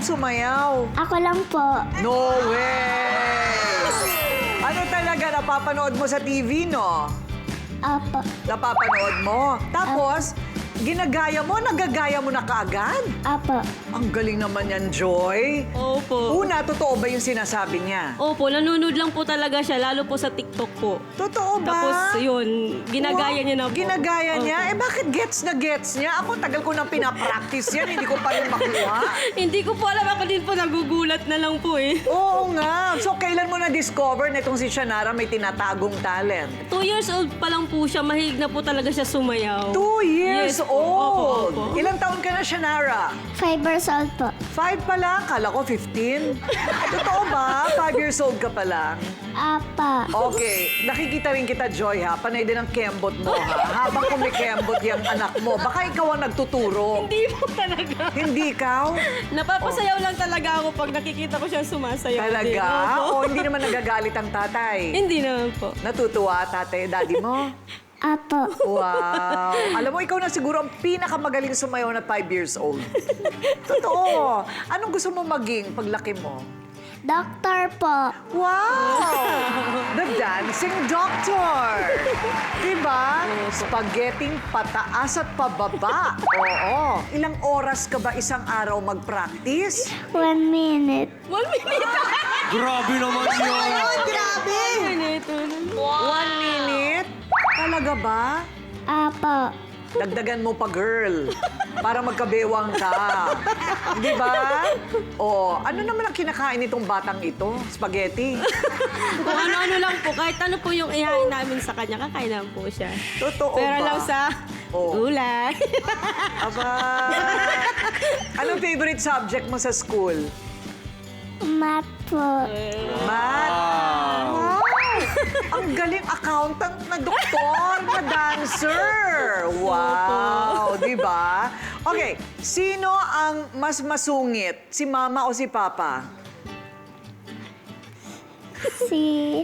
sumayaw? Ako lang po. No way! Ano talaga napapanood mo sa TV, no? Apo. Napapanood mo. Tapos, ginagaya mo, nagagaya mo na kaagad? Apo. Ang galing naman yan, Joy. Opo. Una, totoo ba yung sinasabi niya? Opo, nanonood lang po talaga siya, lalo po sa TikTok po. Totoo ba? Tapos yun, ginagaya niya na po. Ginagaya niya? Opo. Eh bakit gets na gets niya? Ako tagal ko nang pinapractice yan, hindi ko pa rin makuha. Hindi ko po alam, ako din po nagugulat na lang po eh. Oo nga. So kailan mo na-discover na itong si Shanara may tinatagong talent? 2 years old pa lang po siya, mahilig na po talaga siya sumayaw. 2 years Yes po. old. Opo, opo. Ilang taon ka na, Shanara? 5 years old po. 5 pa lang? Kala ko 15. Totoo ba? 5 years old ka pa lang? Apa. Okay. Nakikita rin kita, Joy, ha? Panay din ang kembot mo, ha? Habang kumikembot yung anak mo, baka ikaw ang nagtuturo. Hindi po talaga. Hindi ikaw? Napapasayaw lang talaga ako pag nakikita ko siya sumasayaw. Talaga? Din. Opo. O hindi naman nagagalit ang tatay? Hindi naman po. Natutuwa, tatay, daddy mo? Apo. Wow! Alam mo, ikaw na siguro ang pinakamagaling sumayaw na 5 years old. Totoo. Anong gusto mo maging paglaki mo? Doctor po. Wow! The dancing doctor! Diba? Spaghetting pataas at pababa. Oo. Ilang oras ka ba isang araw mag-practice? 1 minute. 1 minute. Grabe naman yun! Ay, grabe! 1 minute. 1 minute? Talaga ba? Apo. Dagdagan mo pa, girl. Para magkabewang ka. Di ba? O, ano naman ang kinakain nitong batang ito? Spaghetti. Kung ano-ano lang po, kahit ano po yung ihain namin sa kanya, kakain naman po siya. Totoo Pero ba? lang sa Oo. gulay. Aba. Anong favorite subject mo sa school? Math po. Math? Wow! Ang galing accountant na doktor na dancer. Wow! Di ba? Okay, sino ang mas masungit? Si mama o si papa? Si...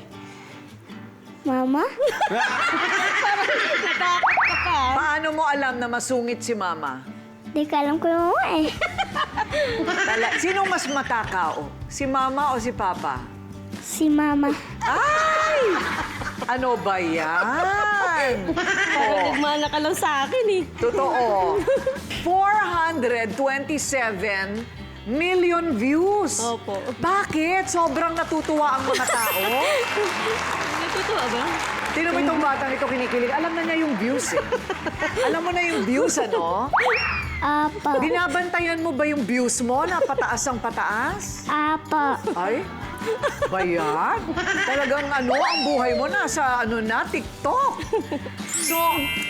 Mama? Natakot ka pa. Paano mo alam na masungit si mama? Di ka alam ko yung mama eh. Sinong mas matakao? Si mama o si papa? Si Mama. Ay! Ano ba yan? Parang nagmana ka lang sa akin eh. Totoo. 427 million views. Opo. Bakit? Sobrang natutuwa ang mga tao. Natutuwa ba? Tingnan mo itong batang ito kinikilig. Alam na niya yung views eh. Alam mo na yung views, ano? Apo. Binabantayan mo ba yung views mo na pataas ang pataas? Apo. Ay, ba yan? Talagang ano, ang buhay mo nasa na, TikTok. So,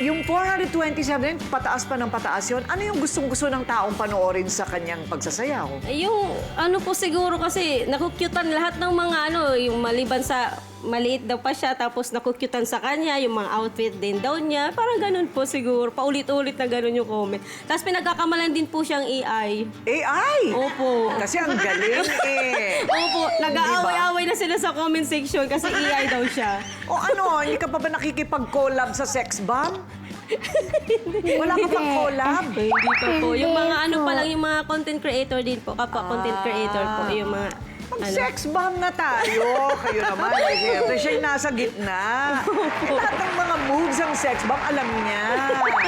yung 427, pataas pa ng pataas yun. Ano yung gustong-gusto ng taong panoorin sa kanyang pagsasayaw? Yung ano po siguro kasi nakukyutan lahat ng mga ano, yung maliban sa maliit daw pa siya tapos nakukyutan sa kanya, yung mga outfit din daw niya. Parang ganun po siguro. Paulit-ulit na ganun yung comment. Tapos pinagkakamalan din po siyang AI. AI! Opo. Kasi ang galing eh. Opo, nag-aaway-aaway na sila sa comment section kasi AI daw siya. O ano, hindi ka pa ba nakikipag-collab sa sex bomb? Wala ka pang collab? Hindi pa po. Yung mga Hindi ano po. pa lang, yung mga content creator din po. Kapwa content creator po. Yung mga Mag-sex bomb na tayo. Kayo naman, eh, siyempre, siya yung nasa gitna. Eh, lahat ng mga moves ng sex bomb, alam niya.